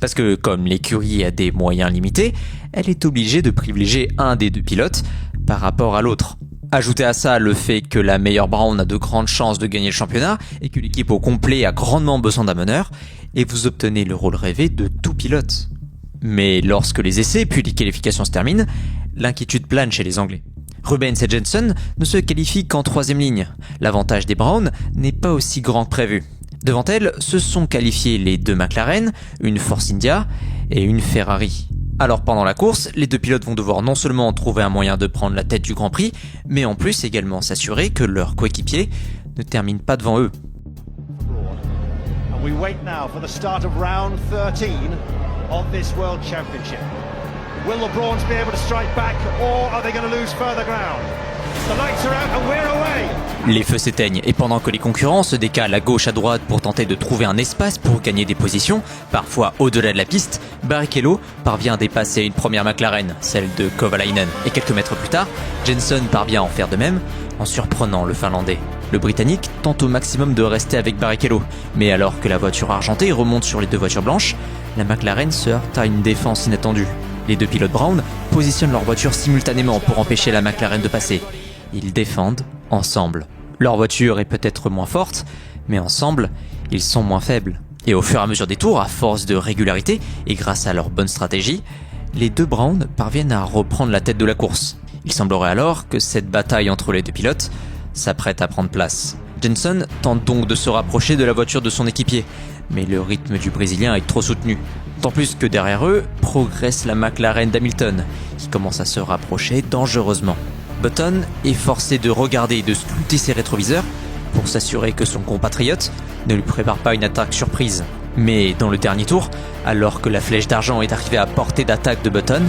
Parce que comme l'écurie a des moyens limités, elle est obligée de privilégier un des deux pilotes par rapport à l'autre. Ajoutez à ça le fait que la meilleure Brown a de grandes chances de gagner le championnat et que l'équipe au complet a grandement besoin d'un meneur, et vous obtenez le rôle rêvé de tout pilote. Mais lorsque les essais puis les qualifications se terminent, l'inquiétude plane chez les Anglais. Rubens et Jenson ne se qualifient qu'en 3ème ligne. L'avantage des Brown n'est pas aussi grand que prévu. Devant elles se sont qualifiés les deux McLaren, une Force India et une Ferrari. Alors pendant la course, les deux pilotes vont devoir non seulement trouver un moyen de prendre la tête du Grand Prix, mais en plus également s'assurer que leurs coéquipiers ne terminent pas devant eux. And we wait now for the start of round 13 of this World Championship. Will the Brawns be able to strike back, or are they going to lose further ground? The lights are out and we're away. Les feux s'éteignent et pendant que les concurrents se décalent à gauche à droite pour tenter de trouver un espace pour gagner des positions, parfois au-delà de la piste, Barrichello parvient à dépasser une première McLaren, celle de Kovalainen. Et quelques mètres plus tard, Jenson parvient à en faire de même en surprenant le Finlandais. Le Britannique tente au maximum de rester avec Barrichello, mais alors que la voiture argentée remonte sur les deux voitures blanches, la McLaren se heurte à une défense inattendue. Les deux pilotes Brown positionnent leur voiture simultanément pour empêcher la McLaren de passer. Ils défendent ensemble. Leur voiture est peut-être moins forte, mais ensemble, ils sont moins faibles. Et au fur et à mesure des tours, à force de régularité et grâce à leur bonne stratégie, les deux Brown parviennent à reprendre la tête de la course. Il semblerait alors que cette bataille entre les deux pilotes s'apprête à prendre place. Jenson tente donc de se rapprocher de la voiture de son équipier, mais le rythme du Brésilien est trop soutenu. Tant plus que derrière eux, progresse la McLaren d'Hamilton, qui commence à se rapprocher dangereusement. Button est forcé de regarder et de scruter ses rétroviseurs pour s'assurer que son compatriote ne lui prépare pas une attaque surprise. Mais dans le dernier tour, alors que la flèche d'argent est arrivée à portée d'attaque de Button,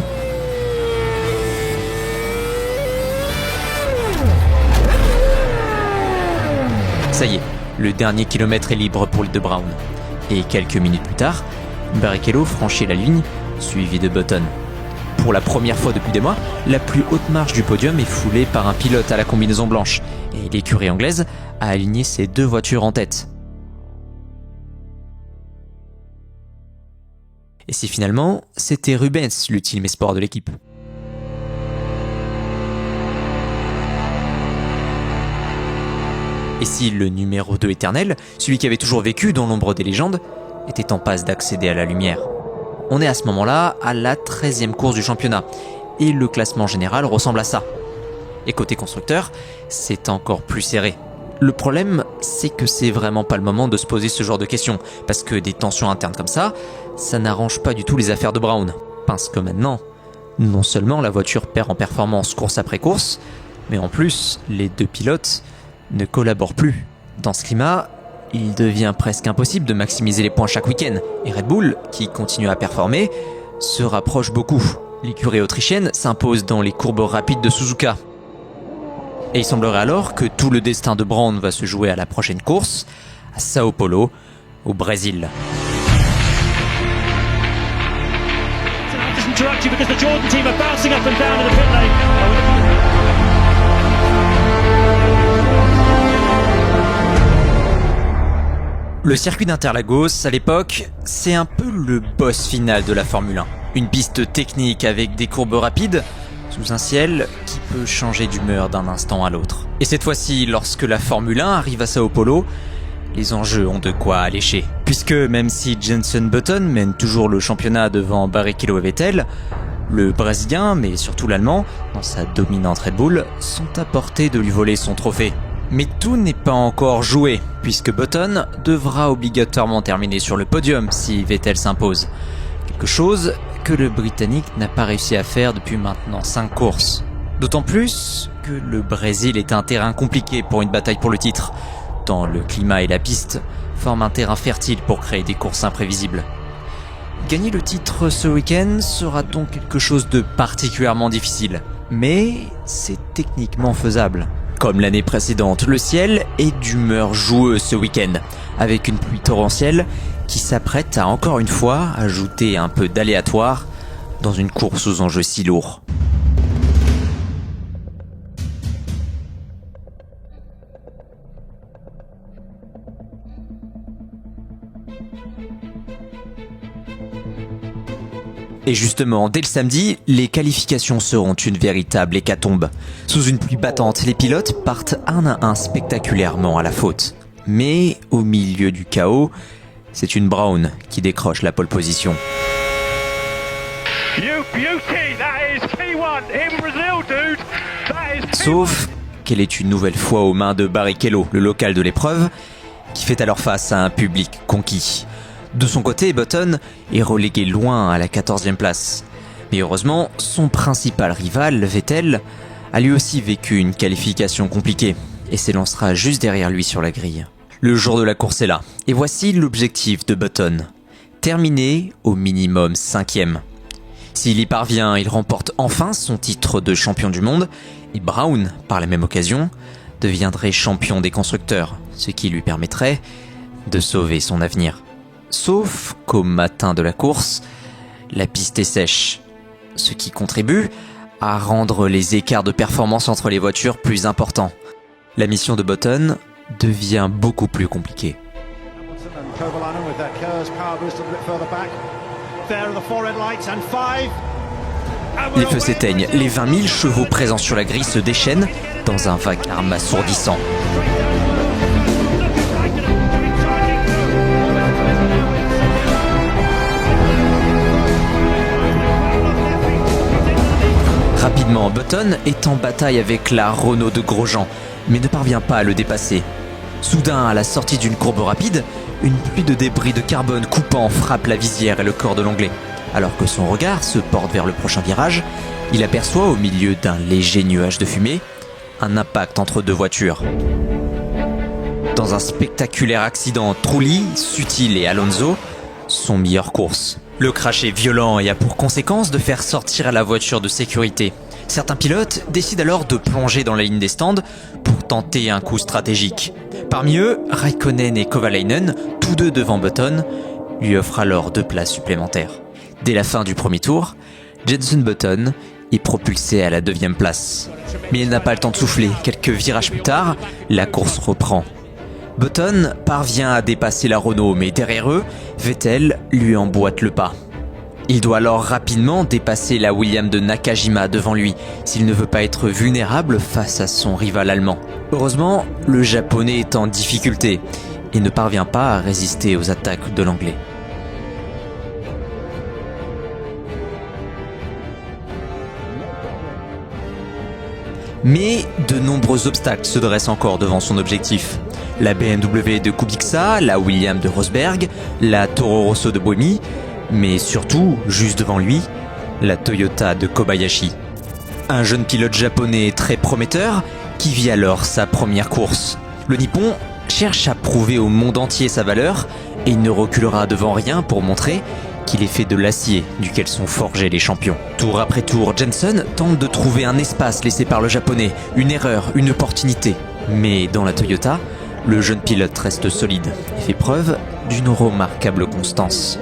ça y est, le dernier kilomètre est libre pour les deux Brown. Et quelques minutes plus tard, Barrichello franchit la ligne, suivi de Button. Pour la première fois depuis des mois, la plus haute marche du podium est foulée par un pilote à la combinaison blanche, et l'écurie anglaise a aligné ses deux voitures en tête. Et si finalement, c'était Rubens l'ultime espoir de l'équipe. Et si le numéro 2 éternel, celui qui avait toujours vécu dans l'ombre des légendes, était en passe d'accéder à la lumière. On est à ce moment-là à la 13e course du championnat, et le classement général ressemble à ça. Et côté constructeur, c'est encore plus serré. Le problème, c'est que c'est vraiment pas le moment de se poser ce genre de questions, parce que des tensions internes comme ça n'arrange pas du tout les affaires de Brown. Parce que maintenant, non seulement la voiture perd en performance course après course, mais en plus, les deux pilotes ne collaborent plus. Dans ce climat, il devient presque impossible de maximiser les points chaque week-end, et Red Bull, qui continue à performer, se rapproche beaucoup. L'écurie autrichienne s'impose dans les courbes rapides de Suzuka. Et il semblerait alors que tout le destin de Brown va se jouer à la prochaine course, à Sao Paulo, au Brésil. Le circuit d'Interlagos, à l'époque, c'est un peu le boss final de la Formule 1. Une piste technique avec des courbes rapides, sous un ciel qui peut changer d'humeur d'un instant à l'autre. Et cette fois-ci, lorsque la Formule 1 arrive à Sao Paulo, les enjeux ont de quoi allécher. Puisque même si Jenson Button mène toujours le championnat devant Barrichello et Vettel, le Brésilien, mais surtout l'Allemand, dans sa dominante Red Bull, sont à portée de lui voler son trophée. Mais tout n'est pas encore joué, puisque Button devra obligatoirement terminer sur le podium si Vettel s'impose. Quelque chose que le Britannique n'a pas réussi à faire depuis maintenant 5 courses. D'autant plus que le Brésil est un terrain compliqué pour une bataille pour le titre, tant le climat et la piste forment un terrain fertile pour créer des courses imprévisibles. Gagner le titre ce week-end sera donc quelque chose de particulièrement difficile, mais c'est techniquement faisable. Comme l'année précédente, le ciel est d'humeur joueuse ce week-end, avec une pluie torrentielle qui s'apprête à encore une fois ajouter un peu d'aléatoire dans une course aux enjeux si lourds. Et justement, dès le samedi, les qualifications seront une véritable hécatombe. Sous une pluie battante, les pilotes partent un à un spectaculairement à la faute. Mais au milieu du chaos, c'est une Brown qui décroche la pole position. Sauf qu'elle est une nouvelle fois aux mains de Barrichello, le local de l'épreuve, qui fait alors face à un public conquis. De son côté, Button est relégué loin à la 14e place. Mais heureusement, son principal rival, Vettel, a lui aussi vécu une qualification compliquée et s'élancera juste derrière lui sur la grille. Le jour de la course est là, et voici l'objectif de Button. Terminer au minimum 5e. S'il y parvient, il remporte enfin son titre de champion du monde, et Brown, par la même occasion, deviendrait champion des constructeurs, ce qui lui permettrait de sauver son avenir. Sauf qu'au matin de la course, la piste est sèche, ce qui contribue à rendre les écarts de performance entre les voitures plus importants. La mission de Button devient beaucoup plus compliquée. Les feux s'éteignent, les 20 000 chevaux présents sur la grille se déchaînent dans un vacarme assourdissant. Rapidement, Button est en bataille avec la Renault de Grosjean, mais ne parvient pas à le dépasser. Soudain, à la sortie d'une courbe rapide, une pluie de débris de carbone coupant frappe la visière et le corps de l'Anglais. Alors que son regard se porte vers le prochain virage, il aperçoit au milieu d'un léger nuage de fumée un impact entre deux voitures. Dans un spectaculaire accident, Trulli, Sutil et Alonso sont mis hors course. Le crash est violent et a pour conséquence de faire sortir la voiture de sécurité. Certains pilotes décident alors de plonger dans la ligne des stands pour tenter un coup stratégique. Parmi eux, Raikkonen et Kovalainen, tous deux devant Button, lui offrent alors 2 places supplémentaires. Dès la fin du premier tour, Jenson Button est propulsé à la 2e place. Mais il n'a pas le temps de souffler. Quelques virages plus tard, la course reprend. Button parvient à dépasser la Renault, mais derrière eux, Vettel lui emboîte le pas. Il doit alors rapidement dépasser la Williams de Nakajima devant lui, s'il ne veut pas être vulnérable face à son rival allemand. Heureusement, le Japonais est en difficulté et ne parvient pas à résister aux attaques de l'Anglais. Mais de nombreux obstacles se dressent encore devant son objectif. La BMW de Kubica, la Williams de Rosberg, la Toro Rosso de Buemi, mais surtout, juste devant lui, la Toyota de Kobayashi. Un jeune pilote japonais très prometteur qui vit alors sa première course. Le Nippon cherche à prouver au monde entier sa valeur et il ne reculera devant rien pour montrer qu'il est fait de l'acier duquel sont forgés les champions. Tour après tour, Jenson tente de trouver un espace laissé par le japonais, une erreur, une opportunité. Mais dans la Toyota, le jeune pilote reste solide et fait preuve d'une remarquable constance.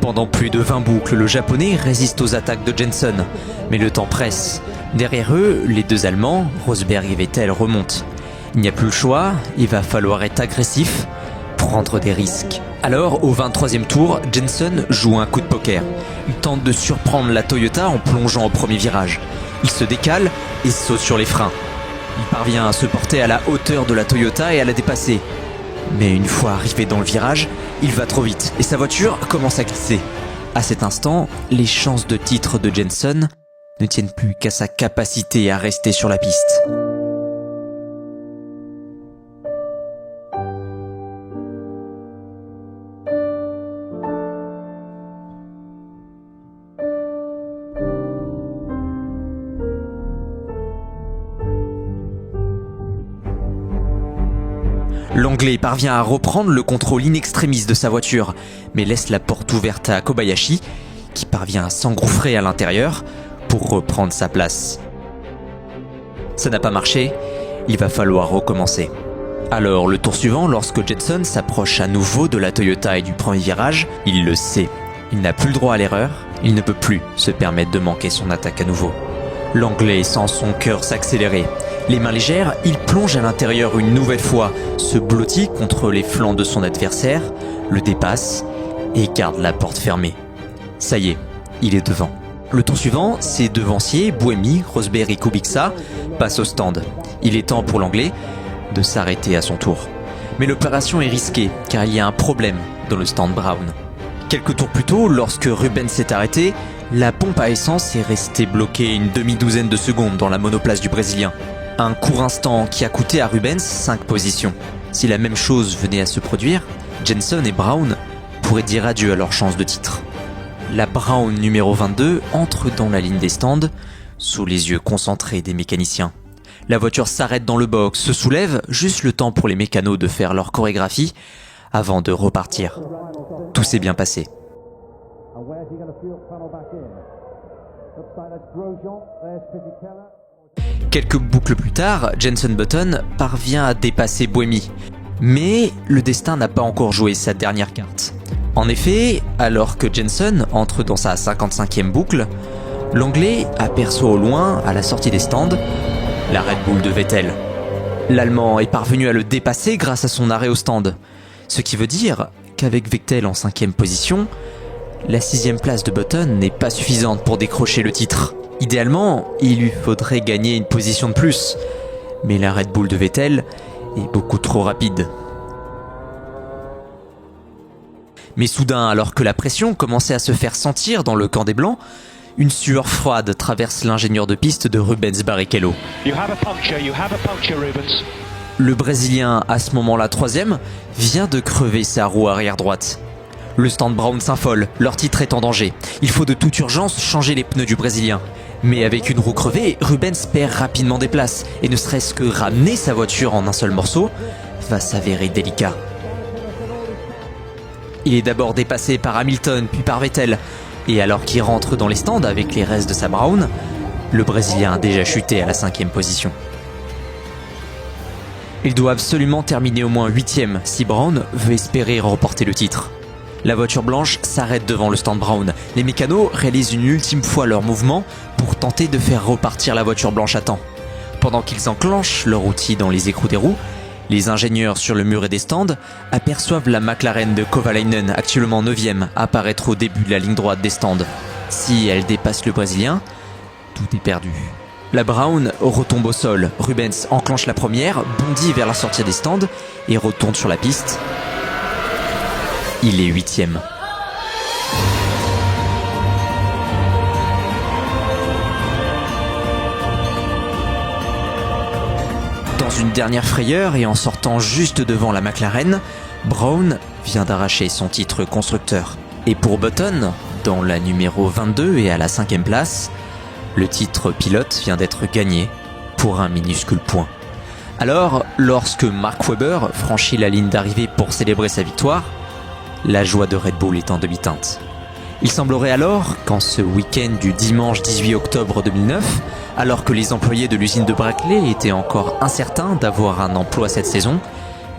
Pendant plus de 20 boucles, le japonais résiste aux attaques de Jenson, mais le temps presse. Derrière eux, les deux Allemands, Rosberg et Vettel, remontent. Il n'y a plus le choix, il va falloir être agressif, prendre des risques. Alors, au 23e tour, Jenson joue un coup de poker. Il tente de surprendre la Toyota en plongeant au premier virage. Il se décale et saute sur les freins. Il parvient à se porter à la hauteur de la Toyota et à la dépasser. Mais une fois arrivé dans le virage, il va trop vite et sa voiture commence à glisser. À cet instant, les chances de titre de Jenson ne tiennent plus qu'à sa capacité à rester sur la piste. L'Anglais parvient à reprendre le contrôle in extremis de sa voiture, mais laisse la porte ouverte à Kobayashi, qui parvient à s'engouffrer à l'intérieur pour reprendre sa place. Ça n'a pas marché, il va falloir recommencer. Alors, le tour suivant, lorsque Jenson s'approche à nouveau de la Toyota et du premier virage, il le sait. Il n'a plus le droit à l'erreur, il ne peut plus se permettre de manquer son attaque à nouveau. L'Anglais sent son cœur s'accélérer. Les mains légères, il plonge à l'intérieur une nouvelle fois, se blottit contre les flancs de son adversaire, le dépasse et garde la porte fermée. Ça y est, il est devant. Le tour suivant, ses devanciers, Buemi, Rosberg et Kubica, passent au stand. Il est temps pour l'Anglais de s'arrêter à son tour. Mais l'opération est risquée, car il y a un problème dans le stand Brown. Quelques tours plus tôt, lorsque Rubens s'est arrêté, la pompe à essence est restée bloquée une demi-douzaine de secondes dans la monoplace du Brésilien. Un court instant qui a coûté à Rubens 5 positions. Si la même chose venait à se produire, Jenson et Brown pourraient dire adieu à leur chance de titre. La Brown numéro 22 entre dans la ligne des stands, sous les yeux concentrés des mécaniciens. La voiture s'arrête dans le box, se soulève, juste le temps pour les mécanos de faire leur chorégraphie avant de repartir. Tout s'est bien passé. Quelques boucles plus tard, Jenson Button parvient à dépasser Buemi. Mais le destin n'a pas encore joué sa dernière carte. En effet, alors que Jenson entre dans sa 55e boucle, l'Anglais aperçoit au loin, à la sortie des stands, la Red Bull de Vettel. L'Allemand est parvenu à le dépasser grâce à son arrêt au stand. Ce qui veut dire qu'avec Vettel en 5e position, la 6e place de Button n'est pas suffisante pour décrocher le titre. Idéalement, il lui faudrait gagner une position de plus. Mais la Red Bull de Vettel est beaucoup trop rapide. Mais soudain, alors que la pression commençait à se faire sentir dans le camp des Blancs, une sueur froide traverse l'ingénieur de piste de Rubens Barrichello. Le Brésilien, à ce moment-là 3e, vient de crever sa roue arrière droite. Le stand Brown s'affole, leur titre est en danger. Il faut de toute urgence changer les pneus du Brésilien. Mais avec une roue crevée, Rubens perd rapidement des places, et ne serait-ce que ramener sa voiture en un seul morceau va s'avérer délicat. Il est d'abord dépassé par Hamilton, puis par Vettel, et alors qu'il rentre dans les stands avec les restes de sa Brown, le Brésilien a déjà chuté à la 5e position. Il doit absolument terminer au moins 8e si Brown veut espérer remporter le titre. La voiture blanche s'arrête devant le stand Brown. Les mécanos réalisent une ultime fois leur mouvement pour tenter de faire repartir la voiture blanche à temps. Pendant qu'ils enclenchent leur outil dans les écrous des roues, les ingénieurs sur le muret des stands aperçoivent la McLaren de Kovalainen, actuellement 9e, apparaître au début de la ligne droite des stands. Si elle dépasse le Brésilien, tout est perdu. La Brown retombe au sol. Rubens enclenche la première, bondit vers la sortie des stands et retourne sur la piste. Il est 8e. une dernière frayeur et en sortant juste devant la McLaren, Brown vient d'arracher son titre constructeur. Et pour Button, dans la numéro 22 et à la 5e place, le titre pilote vient d'être gagné pour un minuscule point. Alors, lorsque Mark Webber franchit la ligne d'arrivée pour célébrer sa victoire, la joie de Red Bull est en demi-teinte. Il semblerait alors qu'en ce week-end du dimanche 18 octobre 2009, alors que les employés de l'usine de Brackley étaient encore incertains d'avoir un emploi cette saison,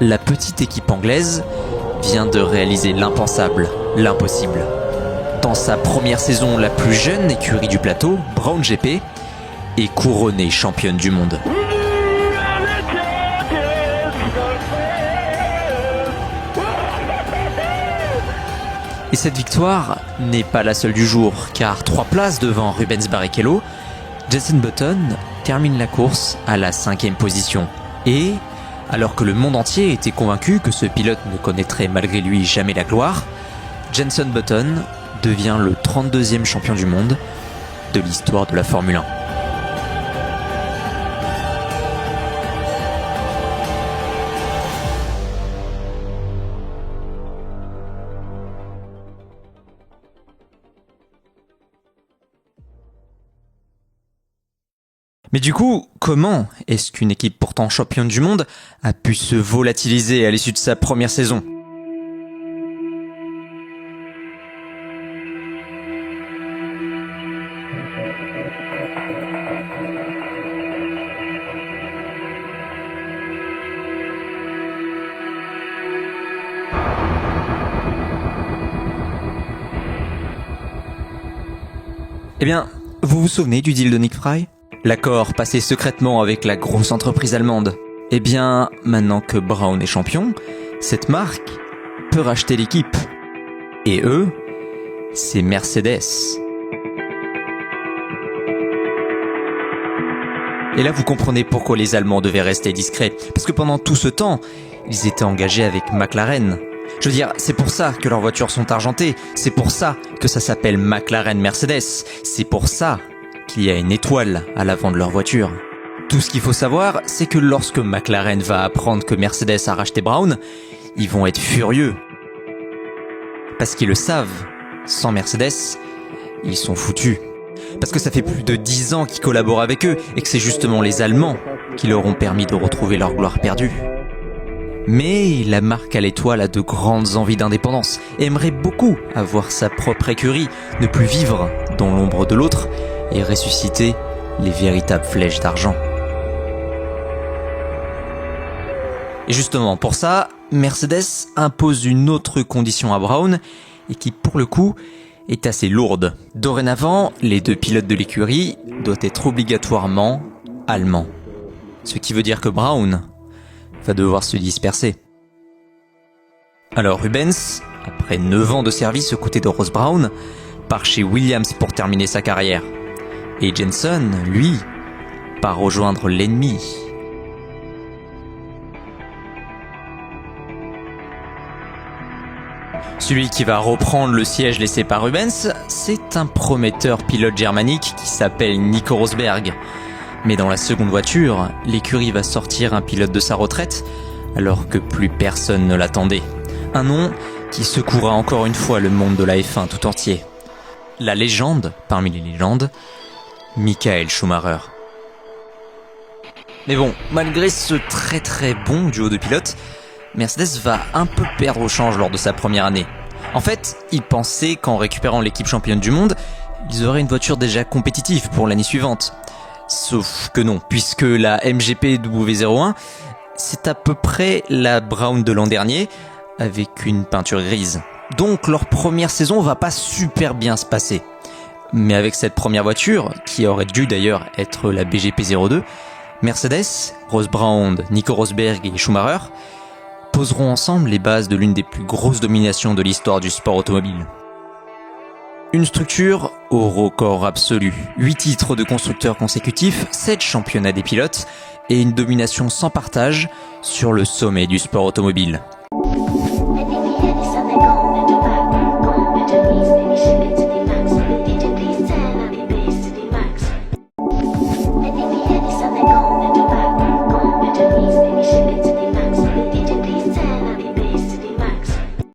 la petite équipe anglaise vient de réaliser l'impensable, l'impossible. Dans sa première saison, la plus jeune écurie du plateau, Brown GP, est couronnée championne du monde. Et cette victoire n'est pas la seule du jour, car 3 places devant Rubens Barrichello, Jenson Button termine la course à la 5e position. Et, alors que le monde entier était convaincu que ce pilote ne connaîtrait malgré lui jamais la gloire, Jenson Button devient le 32e champion du monde de l'histoire de la Formule 1. Mais du coup, comment est-ce qu'une équipe pourtant championne du monde a pu se volatiliser à l'issue de sa première saison ? Eh bien, vous vous souvenez du deal de Nick Fry ? L'accord passé secrètement avec la grosse entreprise allemande. Eh bien, maintenant que Brown est champion, cette marque peut racheter l'équipe. Et eux, c'est Mercedes. Et là, vous comprenez pourquoi les Allemands devaient rester discrets. Parce que pendant tout ce temps, ils étaient engagés avec McLaren. Je veux dire, c'est pour ça que leurs voitures sont argentées. C'est pour ça que ça s'appelle McLaren Mercedes. C'est pour ça qu'il y a une étoile à l'avant de leur voiture. Tout ce qu'il faut savoir, c'est que lorsque McLaren va apprendre que Mercedes a racheté Brown, ils vont être furieux. Parce qu'ils le savent, sans Mercedes, ils sont foutus. Parce que ça fait plus de 10 ans qu'ils collaborent avec eux et que c'est justement les Allemands qui leur ont permis de retrouver leur gloire perdue. Mais la marque à l'étoile a de grandes envies d'indépendance et aimerait beaucoup avoir sa propre écurie, ne plus vivre dans l'ombre de l'autre et ressusciter les véritables flèches d'argent. Et justement, pour ça, Mercedes impose une autre condition à Brown et qui, pour le coup, est assez lourde. Dorénavant, les 2 pilotes de l'écurie doivent être obligatoirement allemands. Ce qui veut dire que Brown va devoir se disperser. Alors Rubens, après 9 ans de service aux côtés de Ross Brown, part chez Williams pour terminer sa carrière. Et Jenson, lui, part rejoindre l'ennemi. Celui qui va reprendre le siège laissé par Rubens, c'est un prometteur pilote germanique qui s'appelle Nico Rosberg. Mais dans la seconde voiture, l'écurie va sortir un pilote de sa retraite, alors que plus personne ne l'attendait. Un nom qui secouera encore une fois le monde de la F1 tout entier. La légende, parmi les légendes, Michael Schumacher. Mais bon, malgré ce très bon duo de pilotes, Mercedes va un peu perdre au change lors de sa première année. En fait, ils pensaient qu'en récupérant l'équipe championne du monde, ils auraient une voiture déjà compétitive pour l'année suivante. Sauf que non, puisque la MGP W01, c'est à peu près la Brown de l'an dernier, avec une peinture grise. Donc leur première saison va pas super bien se passer. Mais avec cette première voiture, qui aurait dû d'ailleurs être la BGP 02, Mercedes, Ross Brown, Nico Rosberg et Schumacher poseront ensemble les bases de l'une des plus grosses dominations de l'histoire du sport automobile. Une structure au record absolu. 8 titres de constructeurs consécutifs, 7 championnats des pilotes et une domination sans partage sur le sommet du sport automobile.